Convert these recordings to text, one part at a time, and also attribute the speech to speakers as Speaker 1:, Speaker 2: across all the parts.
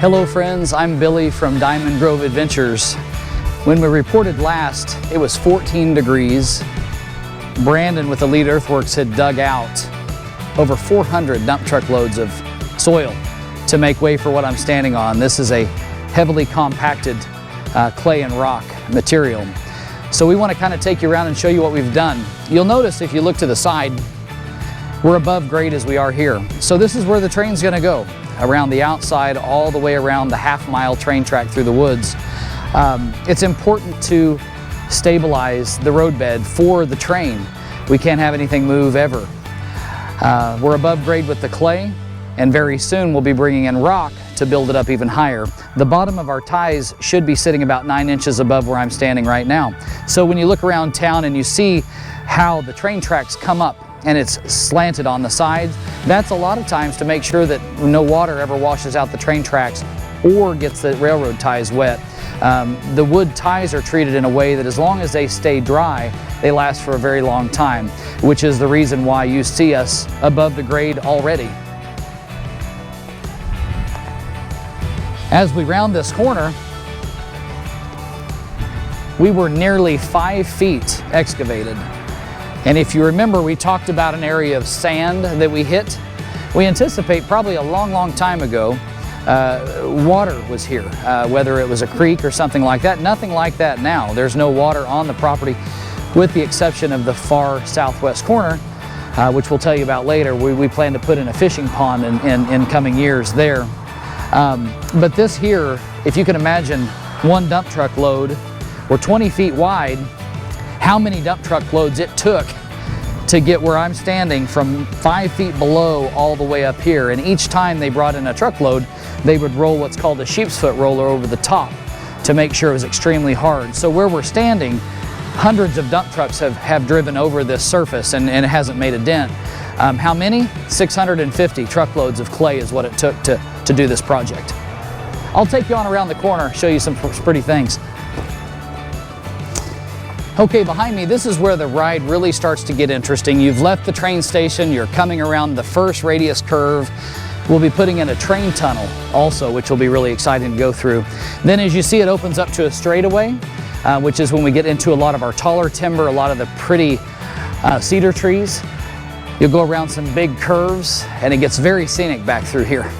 Speaker 1: Hello friends, I'm Billy from Diamond Grove Adventures. When we reported last, it was 14 degrees. Brandon with Elite Earthworks had dug out over 400 dump truck loads of soil to make way for what I'm standing on. This is a heavily compacted clay and rock material. So we want to kind of take you around and show you what we've done. You'll notice if you look to the side, we're above grade as we are here. So this is where the train's going to go, around the outside, all the way around the half-mile train track through the woods. It's important to stabilize the roadbed for the train. We can't have anything move ever. We're above grade with the clay, and very soon we'll be bringing in rock to build it up even higher. The bottom of our ties should be sitting about 9 inches above where I'm standing right now. So when you look around town and you see how the train tracks come up and it's slanted on the sides, that's a lot of times to make sure that no water ever washes out the train tracks or gets the railroad ties wet. The wood ties are treated in a way that as long as they stay dry, they last for a very long time, which is the reason why you see us above the grade already. As we round this corner, we were nearly 5 feet excavated. And if you remember, we talked about an area of sand that we hit. We anticipate probably a long time ago, water was here, whether it was a creek or something like that. Nothing like that now. There's no water on the property, with the exception of the far southwest corner, which we'll tell you about later. We plan to put in a fishing pond in coming years there. But this here, if you can imagine one dump truck load, or 20 feet wide, how many dump truck loads it took to get where I'm standing from 5 feet below all the way up here. And each time they brought in a truckload, they would roll what's called a sheep's foot roller over the top to make sure it was extremely hard. So where we're standing, hundreds of dump trucks have driven over this surface and it hasn't made a dent. How many? 650 truckloads of clay is what it took to do this project. I'll take you on around the corner, show you some pretty things. Okay, behind me, this is where the ride really starts to get interesting. You've left the train station, you're coming around the first radius curve. We'll be putting in a train tunnel also, which will be really exciting to go through. Then as you see, it opens up to a straightaway, which is when we get into a lot of our taller timber, a lot of the pretty cedar trees. You'll go around some big curves and it gets very scenic back through here.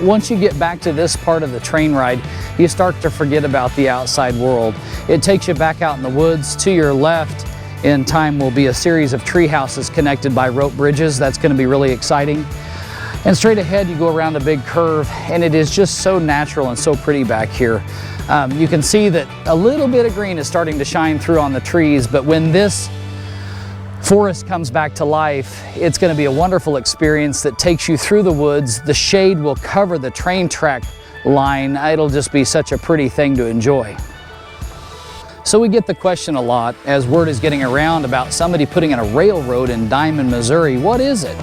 Speaker 1: Once you get back to this part of the train ride, you start to forget about the outside world. It takes you back out in the woods. To your left in time will be a series of tree houses connected by rope bridges. That's going to be really exciting. And straight ahead you go around a big curve and it is just so natural and so pretty back here. You can see that a little bit of green is starting to shine through on the trees, but when this forest comes back to life, it's going to be a wonderful experience that takes you through the woods. The shade will cover the train track line. It'll just be such a pretty thing to enjoy. So we get the question a lot as word is getting around about somebody putting in a railroad in Diamond, Missouri. What is it?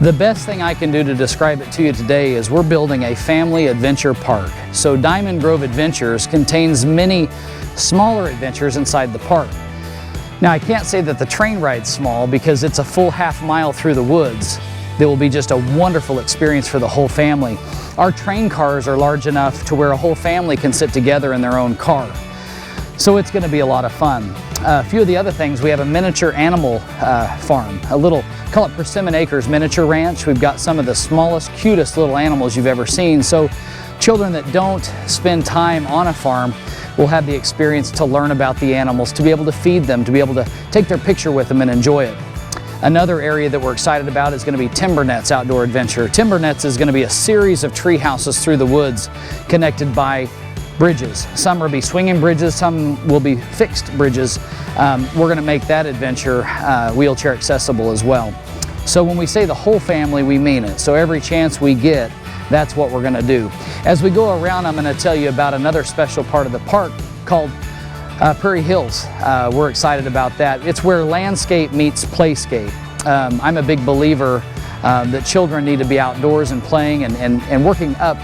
Speaker 1: The best thing I can do to describe it to you today is we're building a family adventure park. So Diamond Grove Adventures contains many smaller adventures inside the park. Now I can't say that the train ride's small because it's a full half-mile through the woods. There will be just a wonderful experience for the whole family. Our train cars are large enough to where a whole family can sit together in their own car. So it's going to be a lot of fun. A few of the other things, we have a miniature animal farm, a little, call it Persimmon Acres Miniature Ranch. We've got some of the smallest, cutest little animals you've ever seen. So children that don't spend time on a farm will have the experience to learn about the animals, to be able to feed them, to be able to take their picture with them and enjoy it. Another area that we're excited about is going to be Timber Nets Outdoor Adventure. Timber Nets is going to be a series of tree houses through the woods connected by bridges. Some will be swinging bridges, some will be fixed bridges. We're going to make that adventure wheelchair accessible as well. So when we say the whole family, we mean it. So every chance we get, that's what we're going to do. As we go around, I'm going to tell you about another special part of the park called Prairie Hills. We're excited about that. It's where landscape meets playscape. I'm a big believer that children need to be outdoors and playing and working up,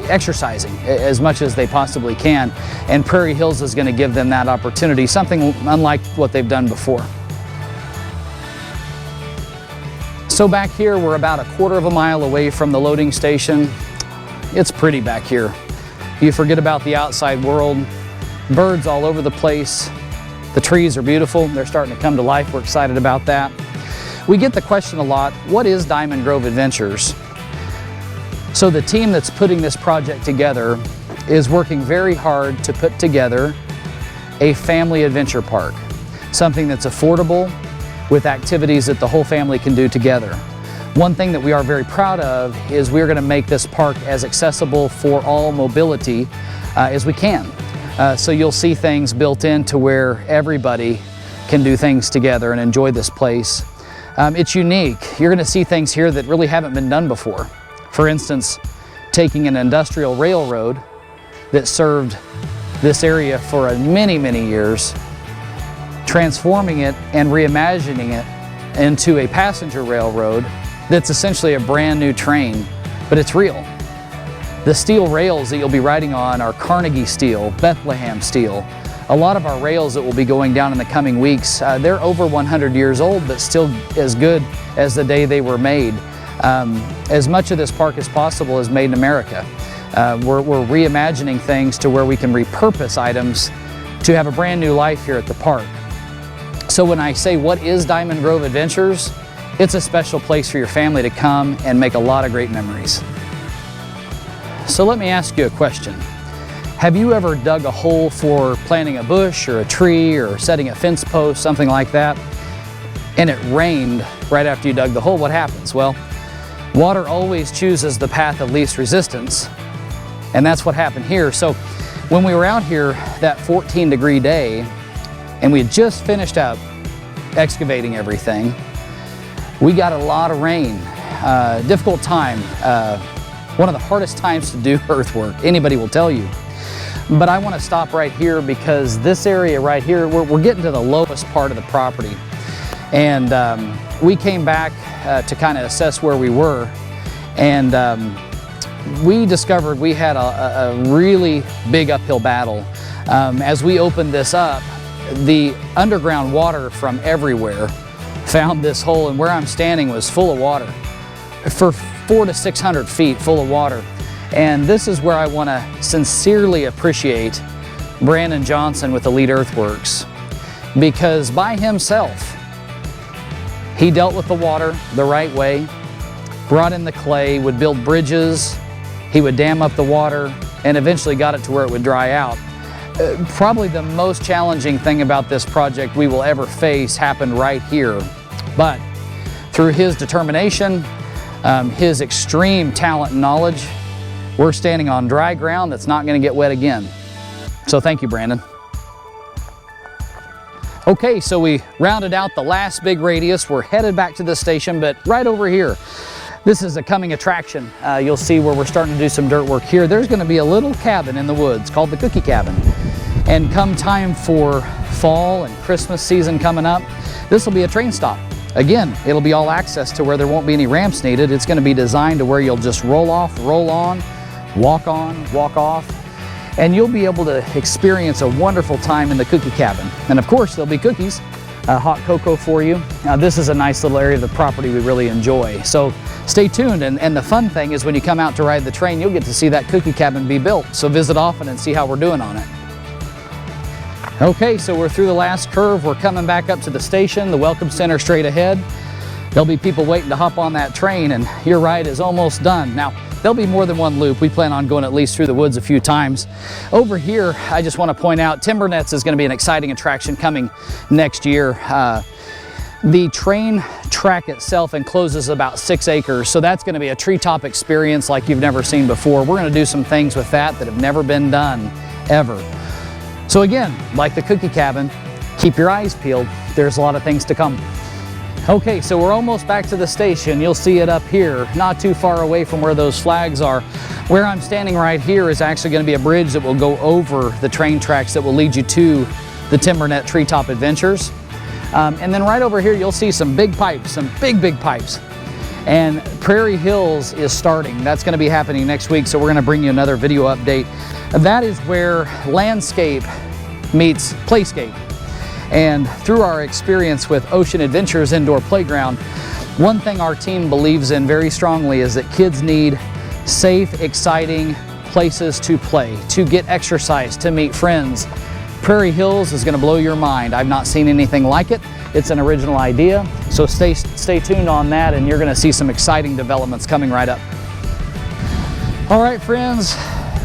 Speaker 1: exercising as much as they possibly can. And Prairie Hills is going to give them that opportunity, something unlike what they've done before. So back here, we're about a quarter of a mile away from the loading station. it's pretty back here. You forget about the outside world, birds all over the place. The trees are beautiful, they're starting to come to life, we're excited about that. We get the question a lot, what is Diamond Grove Adventures? So the team that's putting this project together is working very hard to put together a family adventure park, something that's affordable with activities that the whole family can do together. One thing that we are very proud of is we're going to make this park as accessible for all mobility as we can. So you'll see things built in to where everybody can do things together and enjoy this place. It's unique. You're going to see things here that really haven't been done before. For instance, taking an industrial railroad that served this area for many, many years, transforming it and reimagining it into a passenger railroad that's essentially a brand new train, but it's real. The steel rails that you'll be riding on are Carnegie steel, Bethlehem steel. A lot of our rails that will be going down in the coming weeks, they're over 100 years old, but still as good as the day they were made. As much of this park as possible is made in America. We're reimagining things to where we can repurpose items to have a brand new life here at the park. So when I say what is Diamond Grove Adventures, it's a special place for your family to come and make a lot of great memories. So let me ask you a question. Have you ever dug a hole for planting a bush or a tree or setting a fence post, something like that, and it rained right after you dug the hole? What happens? Well, water always chooses the path of least resistance, and that's what happened here. So when we were out here that 14-degree day, and we had just finished up excavating everything, we got a lot of rain. Difficult time. One of the hardest times to do earthwork, anybody will tell you. But I want to stop right here because this area right here, we're getting to the lowest part of the property. And we came back to kind of assess where we were, and we discovered we had a really big uphill battle. As we opened this up, the underground water from everywhere found this hole, and where I'm standing was full of water. For 400 to 600 feet full of water. And this is where I want to sincerely appreciate Brandon Johnson with Elite Earthworks, because by himself, he dealt with the water the right way, brought in the clay, would build bridges, he would dam up the water, and eventually got it to where it would dry out. Probably the most challenging thing about this project we will ever face happened right here. But through his determination, his extreme talent and knowledge, we're standing on dry ground that's not going to get wet again. So thank you, Brandon. Okay, so we rounded out the last big radius. We're headed back to the station, but right over here, this is a coming attraction. You'll see where we're starting to do some dirt work here. There's going to be a little cabin in the woods called the Cookie Cabin. And come time for fall and Christmas season coming up, this will be a train stop. Again, it'll be all access to where there won't be any ramps needed. It's going to be designed to where you'll just roll off, roll on, walk off, and you'll be able to experience a wonderful time in the Cookie Cabin. And of course, there'll be cookies, hot cocoa for you. Now, this is a nice little area of the property we really enjoy. So stay tuned, and the fun thing is when you come out to ride the train, you'll get to see that Cookie Cabin be built. So visit often and see how we're doing on it. Okay, so we're through the last curve. We're coming back up to the station, the Welcome Center straight ahead. There'll be people waiting to hop on that train, and your ride is almost done. Now, there'll be more than one loop. We plan on going at least through the woods a few times. Over here, I just want to point out, Timber Nets is going to be an exciting attraction coming next year. The train track itself encloses about 6 acres, so that's going to be a treetop experience like you've never seen before. We're going to do some things with that have never been done, ever. So again, like the Cookie Cabin, keep your eyes peeled. There's a lot of things to come. Okay, so we're almost back to the station. You'll see it up here, not too far away from where those flags are. Where I'm standing right here is actually going to be a bridge that will go over the train tracks that will lead you to the TimberNet Treetop Adventures. And then right over here, you'll see some big pipes, some big pipes. And Prairie Hills is starting. That's going to be happening next week, so we're going to bring you another video update. That is where landscape meets playscape. And through our experience with Ocean Adventures Indoor Playground, one thing our team believes in very strongly is that kids need safe, exciting places to play, to get exercise, to meet friends. Prairie Hills is going to blow your mind. I've not seen anything like it. It's an original idea, so stay tuned on that, and you're going to see some exciting developments coming right up. All right, friends,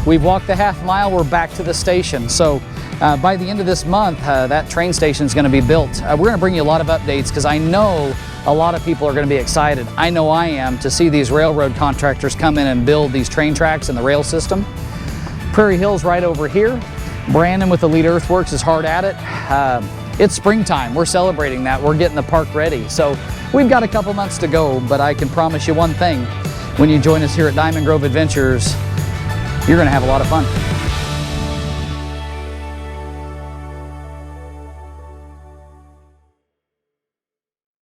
Speaker 1: we've walked the half mile. We're back to the station. So by the end of this month, that train station is going to be built. We're going to bring you a lot of updates because I know a lot of people are going to be excited. I know I am, to see these railroad contractors come in and build these train tracks and the rail system. Prairie Hill's right over here. Brandon with Elite Earthworks is hard at it. It's springtime. We're celebrating that. We're getting the park ready. So we've got a couple months to go, but I can promise you one thing. When you join us here at Diamond Grove Adventures, you're going to have a lot of fun.